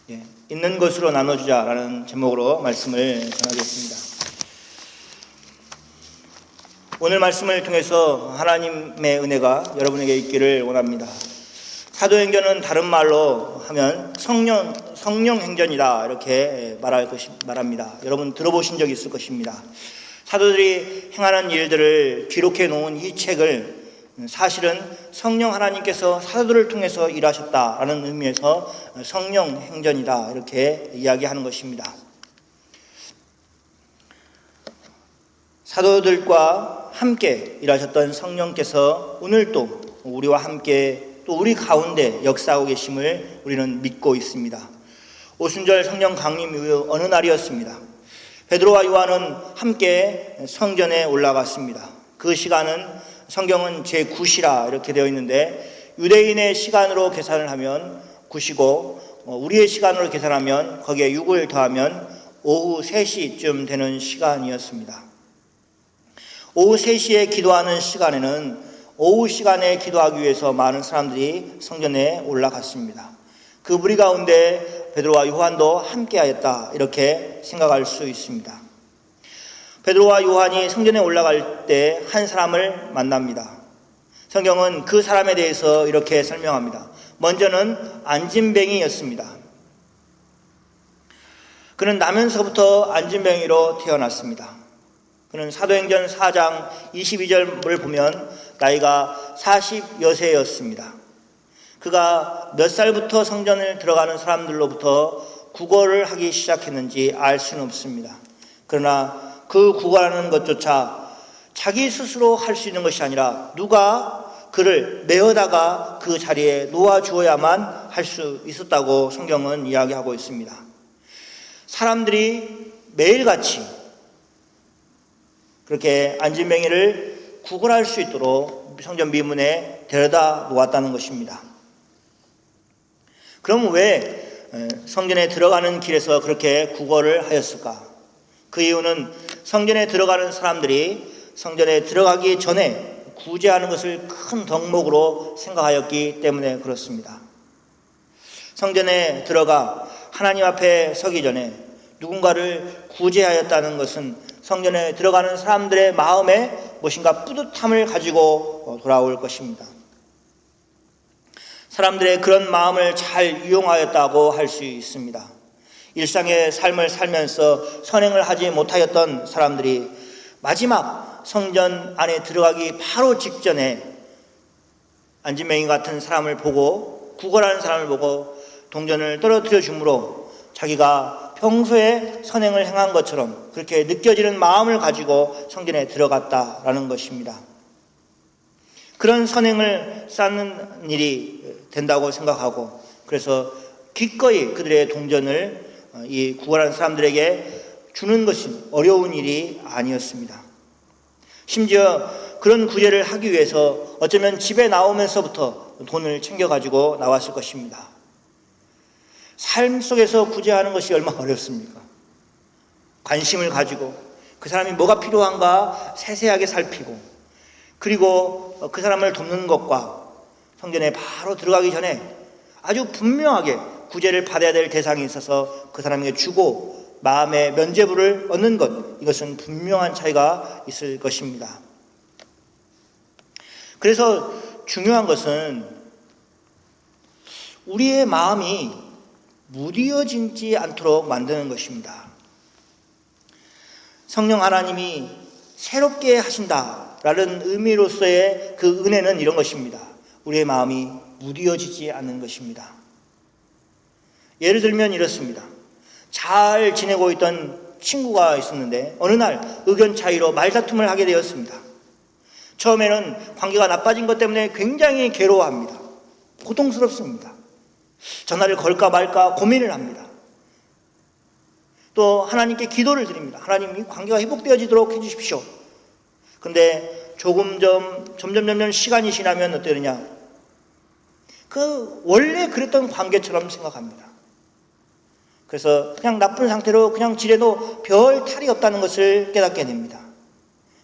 있는 것으로 나눠주자라는 제목으로 말씀을 전하겠습니다. 오늘 말씀을 통해서 하나님의 은혜가 여러분에게 있기를 원합니다. 사도행전은 다른 말로 하면 성령 행전이다 이렇게 말합니다. 여러분 들어보신 적이 있을 것입니다. 사도들이 행하는 일들을 기록해 놓은 이 책을 사실은 성령 하나님께서 사도들을 통해서 일하셨다라는 의미에서 성령 행전이다 이렇게 이야기하는 것입니다. 사도들과 함께 일하셨던 성령께서 오늘도 우리와 함께 또 우리 가운데 역사하고 계심을 우리는 믿고 있습니다. 오순절 성령 강림 이후 어느 날이었습니다. 베드로와 요한은 함께 성전에 올라갔습니다. 그 시간은 성경은 제9시라 이렇게 되어 있는데 유대인의 시간으로 계산을 하면 9시고 우리의 시간으로 계산하면 거기에 6을 더하면 오후 3시쯤 되는 시간이었습니다. 오후 3시에 기도하는 시간에는 오후 시간에 기도하기 위해서 많은 사람들이 성전에 올라갔습니다. 그 무리 가운데 베드로와 요한도 함께하였다 이렇게 생각할 수 있습니다. 베드로와 요한이 성전에 올라갈 때 한 사람을 만납니다. 성경은 그 사람에 대해서 이렇게 설명합니다. 먼저는 안진뱅이였습니다. 그는 나면서부터 안진뱅이로 태어났습니다. 그는 사도행전 4장 22절을 보면 나이가 40여 세였습니다. 그가 몇 살부터 성전을 들어가는 사람들로부터 구걸을 하기 시작했는지 알 수는 없습니다. 그러나 그 구걸하는 것조차 자기 스스로 할 수 있는 것이 아니라 누가 그를 메어다가 그 자리에 놓아주어야만 할 수 있었다고 성경은 이야기하고 있습니다. 사람들이 매일같이 그렇게 안진뱅이를 구걸할 수 있도록 성전 미문에 데려다 놓았다는 것입니다. 그럼 왜 성전에 들어가는 길에서 그렇게 구걸을 하였을까? 그 이유는 성전에 들어가는 사람들이 성전에 들어가기 전에 구제하는 것을 큰 덕목으로 생각하였기 때문에 그렇습니다. 성전에 들어가 하나님 앞에 서기 전에 누군가를 구제하였다는 것은 성전에 들어가는 사람들의 마음에 무엇인가 뿌듯함을 가지고 돌아올 것입니다. 사람들의 그런 마음을 잘 이용하였다고 할 수 있습니다. 일상의 삶을 살면서 선행을 하지 못하였던 사람들이 마지막 성전 안에 들어가기 바로 직전에 안진뱅이 같은 사람을 보고 구걸하는 사람을 보고 동전을 떨어뜨려 주므로 자기가 평소에 선행을 행한 것처럼 그렇게 느껴지는 마음을 가지고 성전에 들어갔다라는 것입니다. 그런 선행을 쌓는 일이 된다고 생각하고 그래서 기꺼이 그들의 동전을 이 구걸하는 사람들에게 주는 것은 어려운 일이 아니었습니다. 심지어 그런 구제를 하기 위해서 어쩌면 집에 나오면서부터 돈을 챙겨가지고 나왔을 것입니다. 삶 속에서 구제하는 것이 얼마나 어렵습니까? 관심을 가지고 그 사람이 뭐가 필요한가 세세하게 살피고 그리고 그 사람을 돕는 것과 성전에 바로 들어가기 전에 아주 분명하게 구제를 받아야 될 대상이 있어서 그 사람에게 주고 마음의 면죄부를 얻는 것, 이것은 분명한 차이가 있을 것입니다. 그래서 중요한 것은 우리의 마음이 무뎌지지 않도록 만드는 것입니다. 성령 하나님이 새롭게 하신다라는 의미로서의 그 은혜는 이런 것입니다. 우리의 마음이 무뎌지지 않는 것입니다. 예를 들면 이렇습니다. 잘 지내고 있던 친구가 있었는데 어느 날 의견 차이로 말다툼을 하게 되었습니다. 처음에는 관계가 나빠진 것 때문에 굉장히 괴로워합니다. 고통스럽습니다. 전화를 걸까 말까 고민을 합니다. 또 하나님께 기도를 드립니다. 하나님, 이 관계가 회복되어지도록 해주십시오. 그런데 점점 시간이 지나면 어떠느냐? 원래 그랬던 관계처럼 생각합니다. 그래서 그냥 나쁜 상태로 그냥 지내도 별 탈이 없다는 것을 깨닫게 됩니다.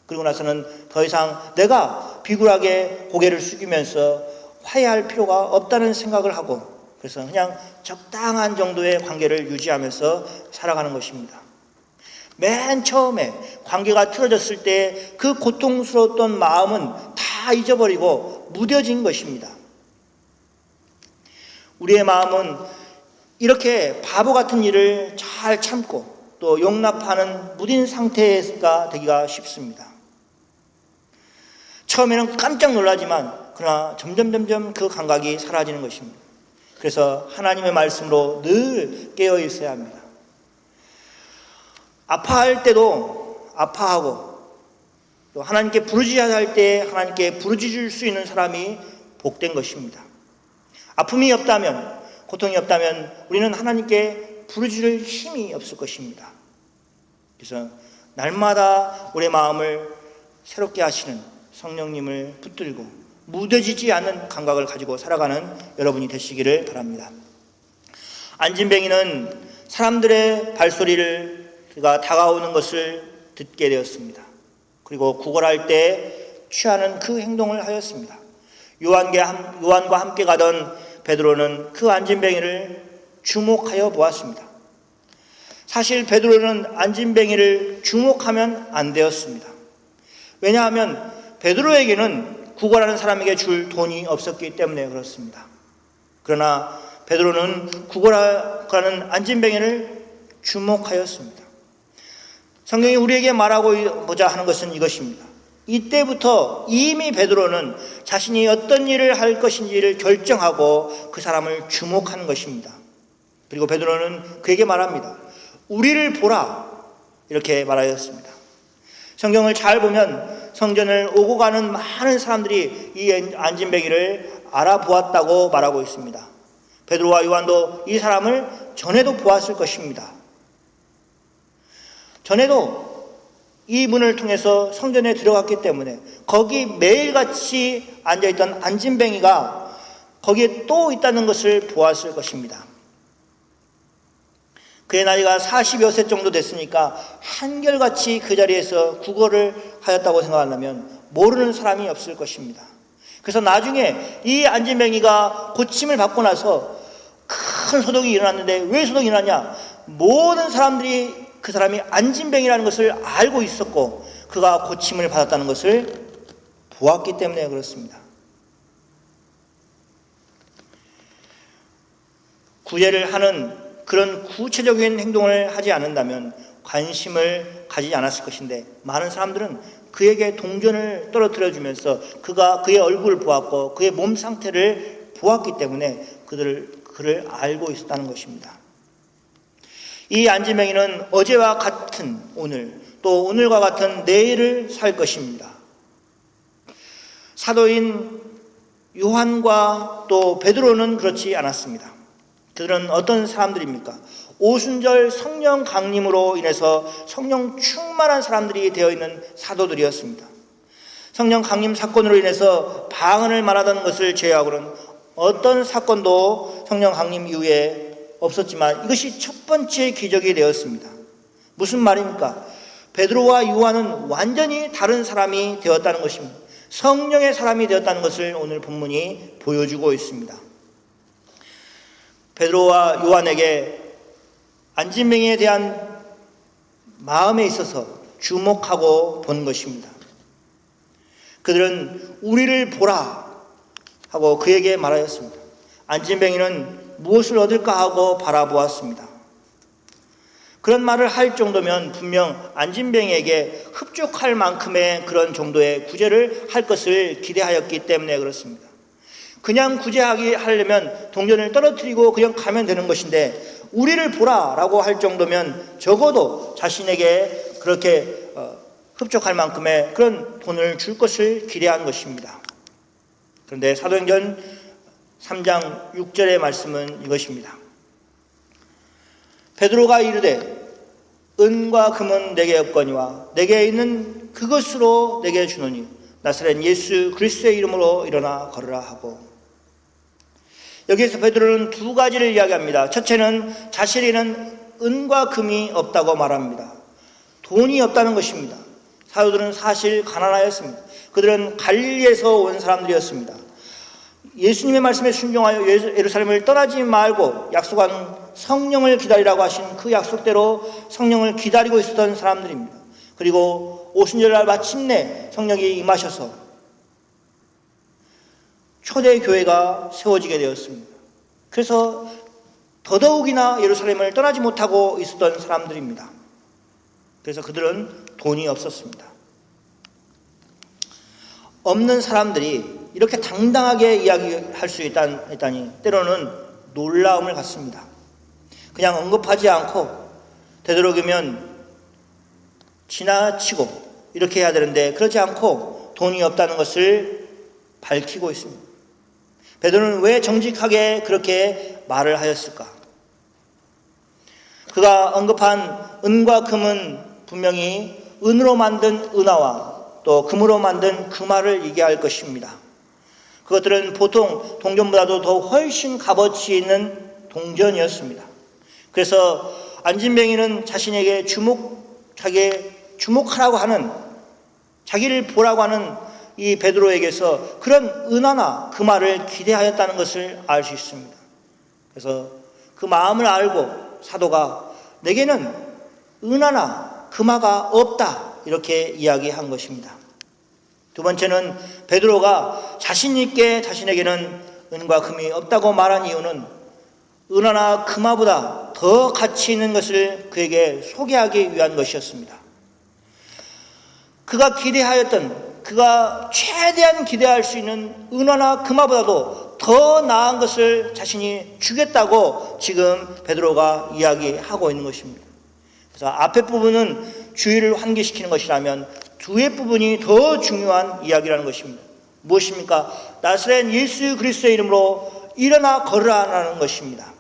그리고 나서는 더 이상 내가 비굴하게 고개를 숙이면서 화해할 필요가 없다는 생각을 하고 그래서 그냥 적당한 정도의 관계를 유지하면서 살아가는 것입니다. 맨 처음에 관계가 틀어졌을 때 그 고통스러웠던 마음은 다 잊어버리고 무뎌진 것입니다. 우리의 마음은 이렇게 바보 같은 일을 잘 참고 또 용납하는 무딘 상태가 되기가 쉽습니다. 처음에는 깜짝 놀라지만 그러나 점점 그 감각이 사라지는 것입니다. 그래서 하나님의 말씀으로 늘 깨어 있어야 합니다. 아파할 때도 아파하고 또 하나님께 부르짖어야 할 때 하나님께 부르짖을 수 있는 사람이 복된 것입니다. 아픔이 없다면, 고통이 없다면 우리는 하나님께 부르짖을 힘이 없을 것입니다. 그래서 날마다 우리의 마음을 새롭게 하시는 성령님을 붙들고 무뎌지지 않는 감각을 가지고 살아가는 여러분이 되시기를 바랍니다. 안진뱅이는 사람들의 발소리가 다가오는 것을 듣게 되었습니다. 그리고 구걸할 때 취하는 그 행동을 하였습니다. 요한과 함께 가던 베드로는 그 안진뱅이를 주목하여 보았습니다. 사실 베드로는 안진뱅이를 주목하면 안 되었습니다. 왜냐하면 베드로에게는 구걸하는 사람에게 줄 돈이 없었기 때문에 그렇습니다. 그러나 베드로는 구걸하는 안진뱅이를 주목하였습니다. 성경이 우리에게 말하고자 하는 것은 이것입니다. 이때부터 이미 베드로는 자신이 어떤 일을 할 것인지를 결정하고 그 사람을 주목하는 것입니다. 그리고 베드로는 그에게 말합니다. 우리를 보라, 이렇게 말하였습니다. 성경을 잘 보면 성전을 오고 가는 많은 사람들이 이 안진뱅이를 알아보았다고 말하고 있습니다. 베드로와 요한도 이 사람을 전에도 보았을 것입니다. 전에도 이 문을 통해서 성전에 들어갔기 때문에 거기 매일같이 앉아있던 안진뱅이가 거기에 또 있다는 것을 보았을 것입니다. 그의 나이가 40여 세 정도 됐으니까 한결같이 그 자리에서 구걸을 하였다고 생각한다면 모르는 사람이 없을 것입니다. 그래서 나중에 이 안진뱅이가 고침을 받고 나서 큰 소동이 일어났는데 왜 소동이 일어났냐? 모든 사람들이 그 사람이 안진뱅이라는 것을 알고 있었고 그가 고침을 받았다는 것을 보았기 때문에 그렇습니다. 구제를 하는 그런 구체적인 행동을 하지 않는다면 관심을 가지지 않았을 것인데 많은 사람들은 그에게 동전을 떨어뜨려 주면서 그가 그의 얼굴을 보았고 그의 몸 상태를 보았기 때문에 그를 알고 있었다는 것입니다. 이 안진뱅이는 어제와 같은 오늘, 또 오늘과 같은 내일을 살 것입니다. 사도인 요한과 또 베드로는 그렇지 않았습니다. 그들은 어떤 사람들입니까? 오순절 성령 강림으로 인해서 성령 충만한 사람들이 되어 있는 사도들이었습니다. 성령 강림 사건으로 인해서 방언을 말하던 것을 제외하고는 어떤 사건도 성령 강림 이후에 없었지만 이것이 첫 번째 기적이 되었습니다. 무슨 말입니까? 베드로와 요한은 완전히 다른 사람이 되었다는 것입니다. 성령의 사람이 되었다는 것을 오늘 본문이 보여주고 있습니다. 베드로와 요한에게 안진뱅이에 대한 마음에 있어서 주목하고 본 것입니다. 그들은 우리를 보라 하고 그에게 말하였습니다. 안진뱅이는 무엇을 얻을까 하고 바라보았습니다. 그런 말을 할 정도면 분명 안진뱅이에게 흡족할 만큼의 그런 정도의 구제를 할 것을 기대하였기 때문에 그렇습니다. 그냥 구제하려면 동전을 떨어뜨리고 그냥 가면 되는 것인데 우리를 보라라고 할 정도면 적어도 자신에게 그렇게 흡족할 만큼의 그런 돈을 줄 것을 기대한 것입니다. 그런데 사도행전 3장 6절의 말씀은 이것입니다. 베드로가 이르되 은과 금은 내게 없거니와 내게 있는 그것으로 내게 주노니 나사렛 예수 그리스도의 이름으로 일어나 걸으라 하고, 여기에서 베드로는 두 가지를 이야기합니다. 첫째는 자신에게는 은과 금이 없다고 말합니다. 돈이 없다는 것입니다. 사도들은 사실 가난하였습니다. 그들은 갈릴리에서 온 사람들이었습니다. 예수님의 말씀에 순종하여 예루살렘을 떠나지 말고 약속한 성령을 기다리라고 하신 그 약속대로 성령을 기다리고 있었던 사람들입니다. 그리고 오순절날 마침내 성령이 임하셔서 초대 교회가 세워지게 되었습니다. 그래서 더더욱이나 예루살렘을 떠나지 못하고 있었던 사람들입니다. 그래서 그들은 돈이 없었습니다. 없는 사람들이 이렇게 당당하게 이야기할 수 있다니 때로는 놀라움을 갖습니다. 그냥 언급하지 않고 되도록이면 지나치고 이렇게 해야 되는데 그렇지 않고 돈이 없다는 것을 밝히고 있습니다. 베드로는 왜 정직하게 그렇게 말을 하였을까? 그가 언급한 은과 금은 분명히 은으로 만든 은화와 또 금으로 만든 금화를 얘기할 것입니다. 그것들은 보통 동전보다도 더 훨씬 값어치 있는 동전이었습니다. 그래서 안진뱅이는 자신에게 주목하라고 하는, 자기를 보라고 하는 이 베드로에게서 그런 은화나 금화를 기대하였다는 것을 알 수 있습니다. 그래서 그 마음을 알고 사도가 내게는 은화나 금화가 없다 이렇게 이야기한 것입니다. 두 번째는 베드로가 자신 있게 자신에게는 은과 금이 없다고 말한 이유는 은화나 금화보다 더 가치 있는 것을 그에게 소개하기 위한 것이었습니다. 그가 기대하였던, 그가 최대한 기대할 수 있는 은화나 금화보다도 더 나은 것을 자신이 주겠다고 지금 베드로가 이야기하고 있는 것입니다. 그래서 앞에 부분은 주의를 환기시키는 것이라면 뒤에 부분이 더 중요한 이야기라는 것입니다. 무엇입니까? 나사렛 예수 그리스도의 이름으로 일어나 걸으라는 것입니다.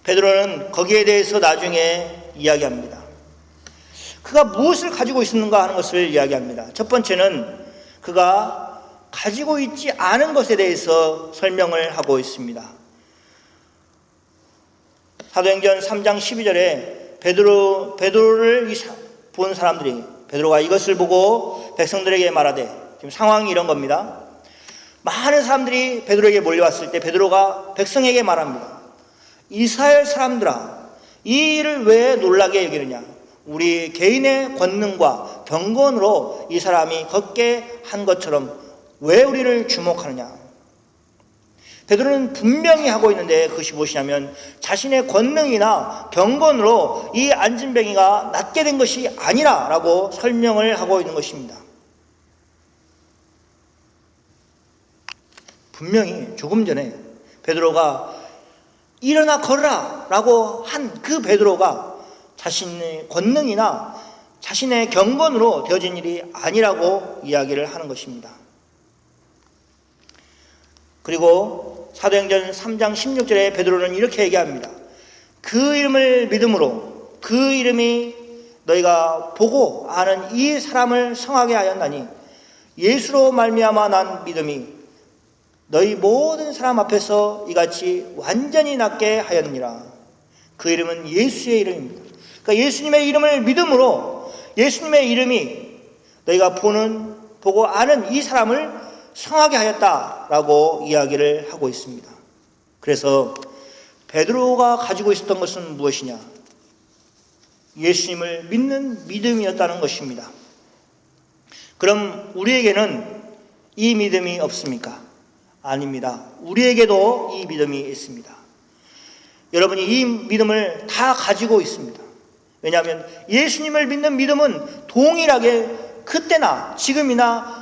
베드로는 거기에 대해서 나중에 이야기합니다. 그가 무엇을 가지고 있었는가 하는 것을 이야기합니다. 첫 번째는 그가 가지고 있지 않은 것에 대해서 설명을 하고 있습니다. 사도행전 3장 12절에 베드로를 본 사람들이, 베드로가 이것을 보고 백성들에게 말하되, 지금 상황이 이런 겁니다. 많은 사람들이 베드로에게 몰려왔을 때 베드로가 백성에게 말합니다. 이스라엘 사람들아, 이 일을 왜 놀라게 여기느냐? 우리 개인의 권능과 경건으로 이 사람이 걷게 한 것처럼 왜 우리를 주목하느냐? 베드로는 분명히 하고 있는데 그것이 무엇이냐면 자신의 권능이나 경건으로 이 안진뱅이가 낫게 된 것이 아니라라고 설명을 하고 있는 것입니다. 분명히 조금 전에 베드로가 일어나 걸으라 라고 한 그 베드로가 자신의 권능이나 자신의 경건으로 되어진 일이 아니라고 이야기를 하는 것입니다. 그리고 사도행전 3장 16절에 베드로는 이렇게 얘기합니다. 그 이름을 믿음으로, 그 이름이 너희가 보고 아는 이 사람을 성하게 하였나니 예수로 말미암아 난 믿음이 너희 모든 사람 앞에서 이같이 완전히 낫게 하였느니라. 그 이름은 예수의 이름입니다. 그러니까 예수님의 이름을 믿음으로 예수님의 이름이 너희가 보고 아는 이 사람을 성하게 하였다라고 이야기를 하고 있습니다. 그래서 베드로가 가지고 있었던 것은 무엇이냐? 예수님을 믿는 믿음이었다는 것입니다. 그럼 우리에게는 이 믿음이 없습니까? 아닙니다. 우리에게도 이 믿음이 있습니다. 여러분이 이 믿음을 다 가지고 있습니다. 왜냐하면 예수님을 믿는 믿음은 동일하게 그때나 지금이나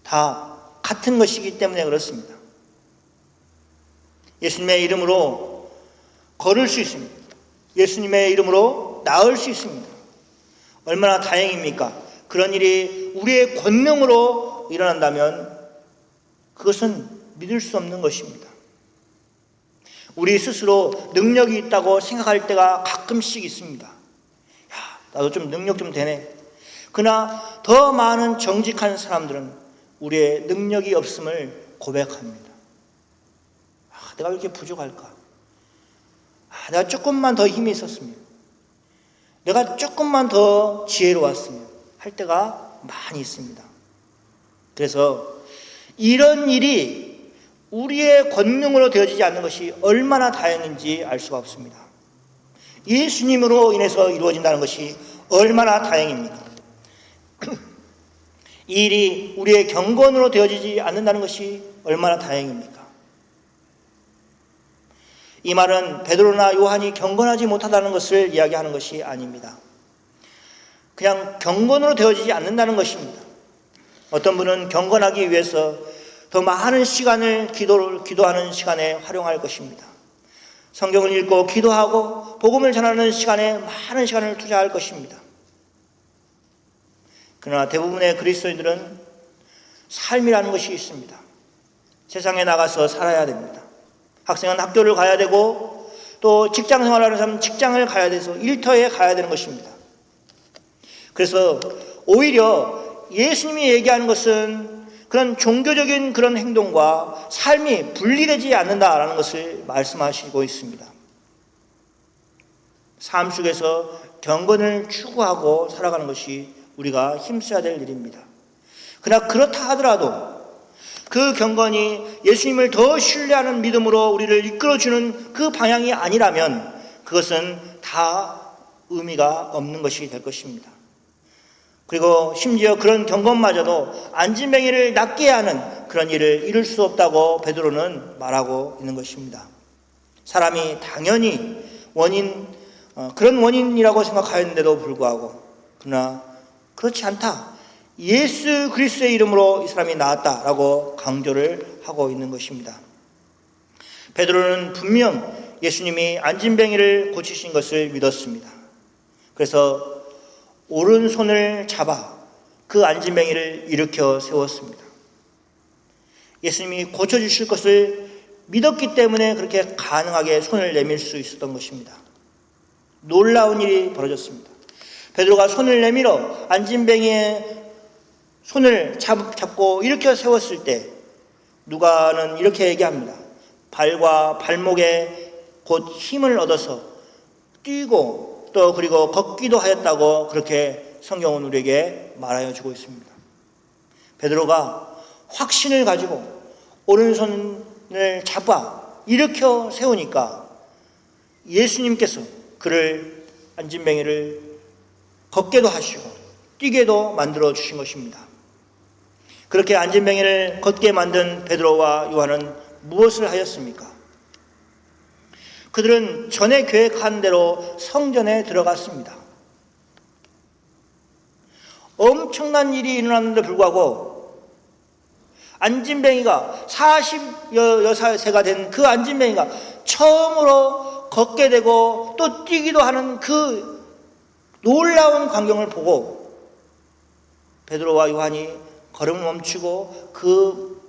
다 같은 것이기 때문에 그렇습니다. 예수님의 이름으로 걸을 수 있습니다. 예수님의 이름으로 나을 수 있습니다. 얼마나 다행입니까? 그런 일이 우리의 권능으로 일어난다면 그것은 믿을 수 없는 것입니다. 우리 스스로 능력이 있다고 생각할 때가 가끔씩 있습니다. 야, 나도 좀 능력 좀 되네. 그러나 더 많은 정직한 사람들은 우리의 능력이 없음을 고백합니다. 내가 왜 이렇게 부족할까? 내가 조금만 더 힘이 있었으면, 내가 조금만 더 지혜로웠으면 할 때가 많이 있습니다. 그래서 이런 일이 우리의 권능으로 되어지지 않는 것이 얼마나 다행인지 알 수가 없습니다. 예수님으로 인해서 이루어진다는 것이 얼마나 다행입니까? 이 일이 우리의 경건으로 되어지지 않는다는 것이 얼마나 다행입니까? 이 말은 베드로나 요한이 경건하지 못하다는 것을 이야기하는 것이 아닙니다. 그냥 경건으로 되어지지 않는다는 것입니다. 어떤 분은 경건하기 위해서 더 많은 시간을 기도하는 시간에 활용할 것입니다. 성경을 읽고 기도하고 복음을 전하는 시간에 많은 시간을 투자할 것입니다. 그러나 대부분의 그리스도인들은 삶이라는 것이 있습니다. 세상에 나가서 살아야 됩니다. 학생은 학교를 가야 되고 또 직장 생활하는 사람은 직장을 가야 돼서 일터에 가야 되는 것입니다. 그래서 오히려 예수님이 얘기하는 것은 그런 종교적인 그런 행동과 삶이 분리되지 않는다라는 것을 말씀하시고 있습니다. 삶 속에서 경건을 추구하고 살아가는 것이 우리가 힘써야 될 일입니다. 그러나 그렇다 하더라도 그 경건이 예수님을 더 신뢰하는 믿음으로 우리를 이끌어주는 그 방향이 아니라면 그것은 다 의미가 없는 것이 될 것입니다. 그리고 심지어 그런 경건마저도 안진뱅이를 낫게 하는 그런 일을 이룰 수 없다고 베드로는 말하고 있는 것입니다. 사람이 당연히 그런 원인이라고 생각하였는데도 불구하고 그러나 그렇지 않다. 예수 그리스도의 이름으로 이 사람이 나았다라고 강조를 하고 있는 것입니다. 베드로는 분명 예수님이 안진뱅이를 고치신 것을 믿었습니다. 그래서 오른손을 잡아 그 안진뱅이를 일으켜 세웠습니다. 예수님이 고쳐주실 것을 믿었기 때문에 그렇게 가능하게 손을 내밀 수 있었던 것입니다. 놀라운 일이 벌어졌습니다. 베드로가 손을 내밀어 안진뱅이의 손을 잡고 일으켜 세웠을 때 누가는 이렇게 얘기합니다. 발과 발목에 곧 힘을 얻어서 뛰고 또 그리고 걷기도 하였다고 그렇게 성경은 우리에게 말하여 주고 있습니다. 베드로가 확신을 가지고 오른손을 잡아 일으켜 세우니까 예수님께서 그를 안진뱅이를 걷게도 하시고 뛰게도 만들어 주신 것입니다. 그렇게 안진뱅이를 걷게 만든 베드로와 요한은 무엇을 하였습니까? 그들은 전에 계획한 대로 성전에 들어갔습니다. 엄청난 일이 일어났는데 불구하고 안진뱅이가 46세가 된 그 안진뱅이가 처음으로 걷게 되고 또 뛰기도 하는 그 놀라운 광경을 보고 베드로와 요한이 걸음을 멈추고 그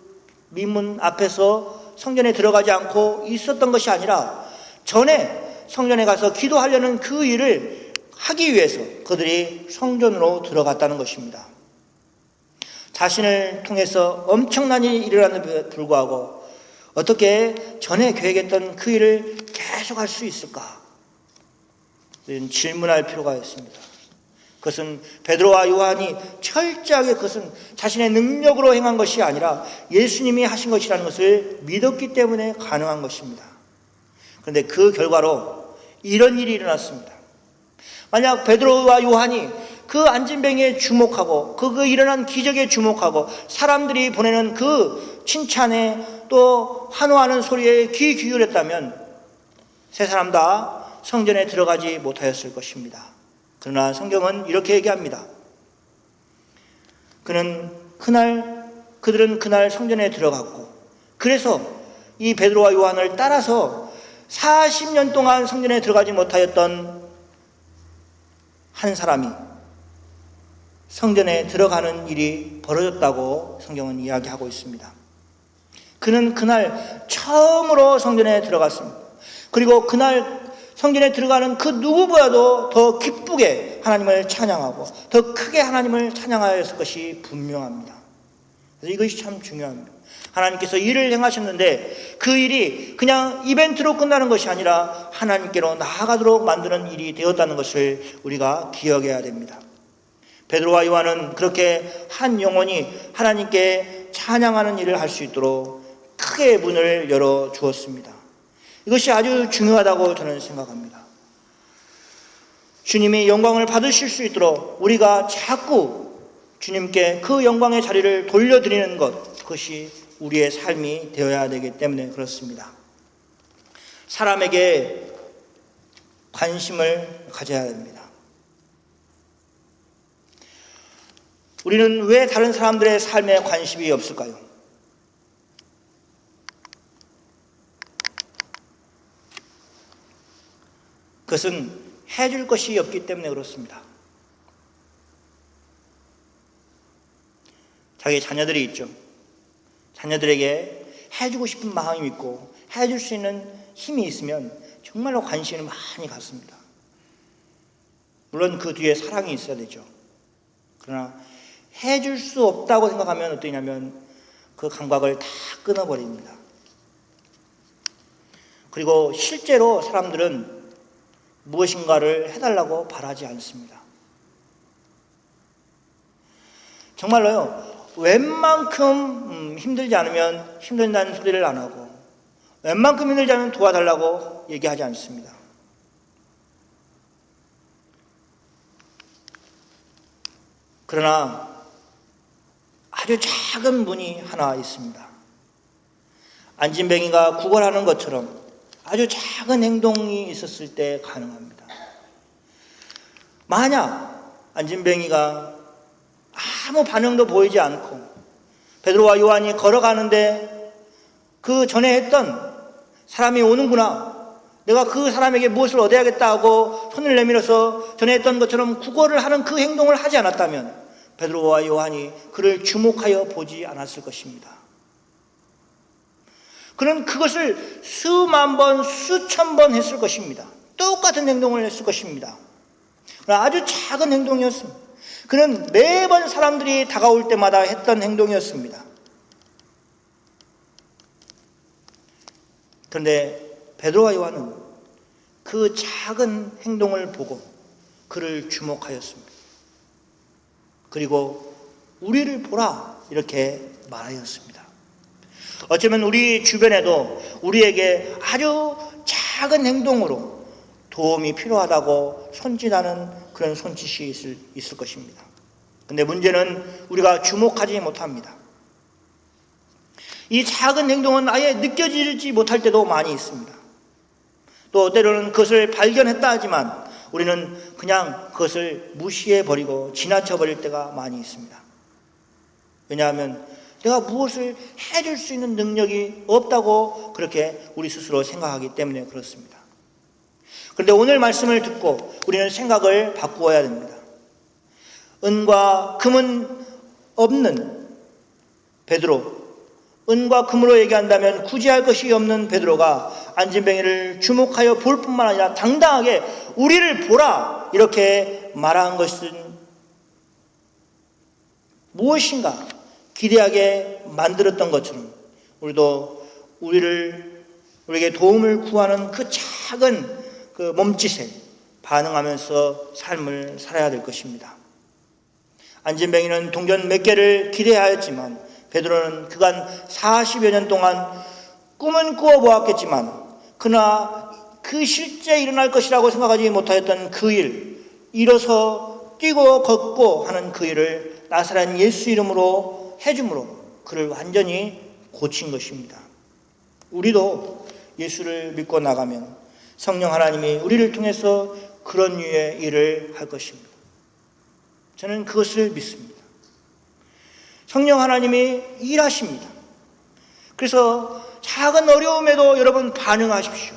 민문 앞에서 성전에 들어가지 않고 있었던 것이 아니라 전에 성전에 가서 기도하려는 그 일을 하기 위해서 그들이 성전으로 들어갔다는 것입니다. 자신을 통해서 엄청난 일이 일어났는데 불구하고 어떻게 전에 계획했던 그 일을 계속할 수 있을까? 질문할 필요가 있습니다. 그것은 베드로와 요한이 철저하게 그것은 자신의 능력으로 행한 것이 아니라 예수님이 하신 것이라는 것을 믿었기 때문에 가능한 것입니다. 그런데 그 결과로 이런 일이 일어났습니다. 만약 베드로와 요한이 그 안진뱅이에 주목하고 그 일어난 기적에 주목하고 사람들이 보내는 그 칭찬에 또 환호하는 소리에 귀 기울였다면 세 사람 다 성전에 들어가지 못하였을 것입니다. 그러나 성경은 이렇게 얘기합니다. 그들은 그날 성전에 들어갔고 그래서 이 베드로와 요한을 따라서 40년 동안 성전에 들어가지 못하였던 한 사람이 성전에 들어가는 일이 벌어졌다고 성경은 이야기하고 있습니다. 그는 그날 처음으로 성전에 들어갔습니다. 그리고 그날 성전에 들어가는 그 누구보다도 더 기쁘게 하나님을 찬양하고 더 크게 하나님을 찬양하였을 것이 분명합니다. 그래서 이것이 참 중요합니다. 하나님께서 일을 행하셨는데 그 일이 그냥 이벤트로 끝나는 것이 아니라 하나님께로 나아가도록 만드는 일이 되었다는 것을 우리가 기억해야 됩니다. 베드로와 요한은 그렇게 한 영혼이 하나님께 찬양하는 일을 할 수 있도록 크게 문을 열어 주었습니다. 이것이 아주 중요하다고 저는 생각합니다. 주님이 영광을 받으실 수 있도록 우리가 자꾸 주님께 그 영광의 자리를 돌려드리는 것, 그것이 우리의 삶이 되어야 되기 때문에 그렇습니다. 사람에게 관심을 가져야 됩니다. 우리는 왜 다른 사람들의 삶에 관심이 없을까요? 그것은 해줄 것이 없기 때문에 그렇습니다. 자기 자녀들이 있죠. 자녀들에게 해주고 싶은 마음이 있고 해줄 수 있는 힘이 있으면 정말로 관심을 많이 갖습니다. 물론 그 뒤에 사랑이 있어야 되죠. 그러나 해줄 수 없다고 생각하면 어떠냐면 그 감각을 다 끊어버립니다. 그리고 실제로 사람들은 무엇인가를 해달라고 바라지 않습니다. 정말로요, 웬만큼 힘들지 않으면 힘들다는 소리를 안 하고 웬만큼 힘들지 않으면 도와달라고 얘기하지 않습니다. 그러나 아주 작은 문이 하나 있습니다. 안진뱅이가 구걸하는 것처럼 아주 작은 행동이 있었을 때 가능합니다. 만약 안진뱅이가 아무 반응도 보이지 않고 베드로와 요한이 걸어가는데 그 전에 했던 사람이 오는구나, 내가 그 사람에게 무엇을 얻어야겠다 하고 손을 내밀어서 전에 했던 것처럼 구걸을 하는 그 행동을 하지 않았다면 베드로와 요한이 그를 주목하여 보지 않았을 것입니다. 그는 그것을 수만 번, 수천 번 했을 것입니다. 똑같은 행동을 했을 것입니다. 아주 작은 행동이었습니다. 그는 매번 사람들이 다가올 때마다 했던 행동이었습니다. 그런데 베드로와 요한은 그 작은 행동을 보고 그를 주목하였습니다. 그리고 우리를 보라, 이렇게 말하였습니다. 어쩌면 우리 주변에도 우리에게 아주 작은 행동으로 도움이 필요하다고 손짓하는 그런 손짓이 있을 것입니다. 그런데 문제는 우리가 주목하지 못합니다. 이 작은 행동은 아예 느껴지지 못할 때도 많이 있습니다. 또 때로는 그것을 발견했다 하지만 우리는 그냥 그것을 무시해버리고 지나쳐버릴 때가 많이 있습니다. 왜냐하면 내가 무엇을 해줄 수 있는 능력이 없다고 그렇게 우리 스스로 생각하기 때문에 그렇습니다. 그런데 오늘 말씀을 듣고 우리는 생각을 바꾸어야 됩니다. 은과 금은 없는 베드로, 은과 금으로 얘기한다면 구제할 것이 없는 베드로가 안진뱅이를 주목하여 볼 뿐만 아니라 당당하게 우리를 보라, 이렇게 말한 것은 무엇인가 기대하게 만들었던 것처럼 우리도 우리에게 도움을 구하는 그 작은 그 몸짓에 반응하면서 삶을 살아야 될 것입니다. 안진뱅이는 동전 몇 개를 기대하였지만 베드로는 그간 40여 년 동안 꿈은 꾸어보았겠지만 그러나 그 실제 일어날 것이라고 생각하지 못하였던 그 일, 일어서 뛰고 걷고 하는 그 일을 나사렛 예수 이름으로 해줌으로 그를 완전히 고친 것입니다. 우리도 예수를 믿고 나가면 성령 하나님이 우리를 통해서 그런 류의 일을 할 것입니다. 저는 그것을 믿습니다. 성령 하나님이 일하십니다. 그래서 작은 어려움에도 여러분 반응하십시오.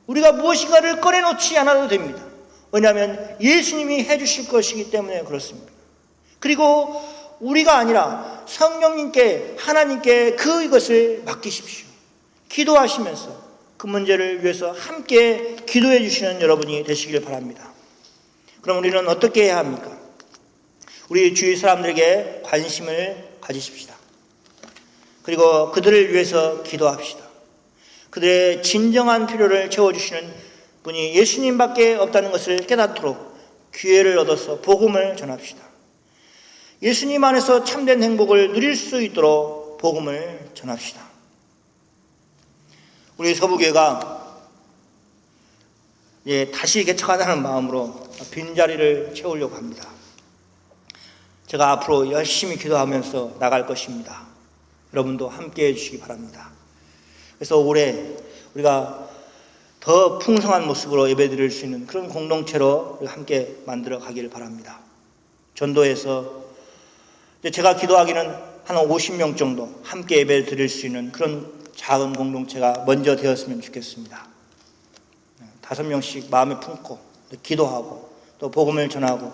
우리가 무엇인가를 꺼내놓지 않아도 됩니다. 왜냐하면 예수님이 해주실 것이기 때문에 그렇습니다. 그리고 우리가 아니라 성령님께, 하나님께 그것을 맡기십시오. 기도하시면서 그 문제를 위해서 함께 기도해 주시는 여러분이 되시길 바랍니다. 그럼 우리는 어떻게 해야 합니까? 우리 주위 사람들에게 관심을 가지십시다. 그리고 그들을 위해서 기도합시다. 그들의 진정한 필요를 채워주시는 분이 예수님밖에 없다는 것을 깨닫도록 기회를 얻어서 복음을 전합시다. 예수님 안에서 참된 행복을 누릴 수 있도록 복음을 전합시다. 우리 서부교회가 다시 개척하자는 마음으로 빈자리를 채우려고 합니다. 제가 앞으로 열심히 기도하면서 나갈 것입니다. 여러분도 함께해 주시기 바랍니다. 그래서 올해 우리가 더 풍성한 모습으로 예배드릴 수 있는 그런 공동체로 함께 만들어 가기를 바랍니다. 전도에서 제가 기도하기는 한 50명 정도 함께 예배 드릴 수 있는 그런 작은 공동체가 먼저 되었으면 좋겠습니다. 5명씩 마음에 품고 기도하고 또 복음을 전하고,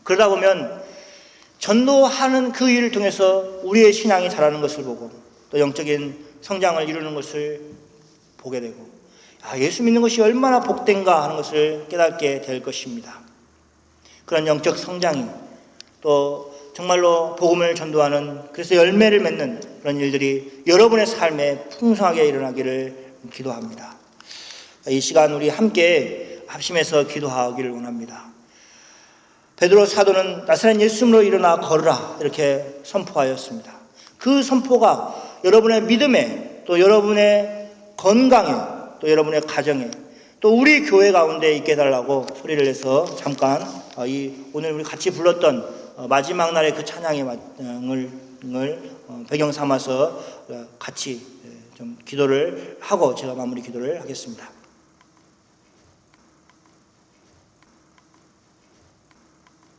그러다 보면 전도하는 그 일을 통해서 우리의 신앙이 자라는 것을 보고 또 영적인 성장을 이루는 것을 보게 되고, 예수 믿는 것이 얼마나 복된가 하는 것을 깨닫게 될 것입니다. 그런 영적 성장이 또 정말로 복음을 전도하는, 그래서 열매를 맺는 그런 일들이 여러분의 삶에 풍성하게 일어나기를 기도합니다. 이 시간 우리 함께 합심해서 기도하기를 원합니다. 베드로 사도는 나사렛 예수님으로 일어나 걸으라 이렇게 선포하였습니다. 그 선포가 여러분의 믿음에, 또 여러분의 건강에, 또 여러분의 가정에, 또 우리 교회 가운데 있게 해달라고 소리를 내서 잠깐 오늘 우리 같이 불렀던 마지막 날의 그 찬양의 배경 삼아서 같이 좀 기도를 하고 제가 마무리 기도를 하겠습니다.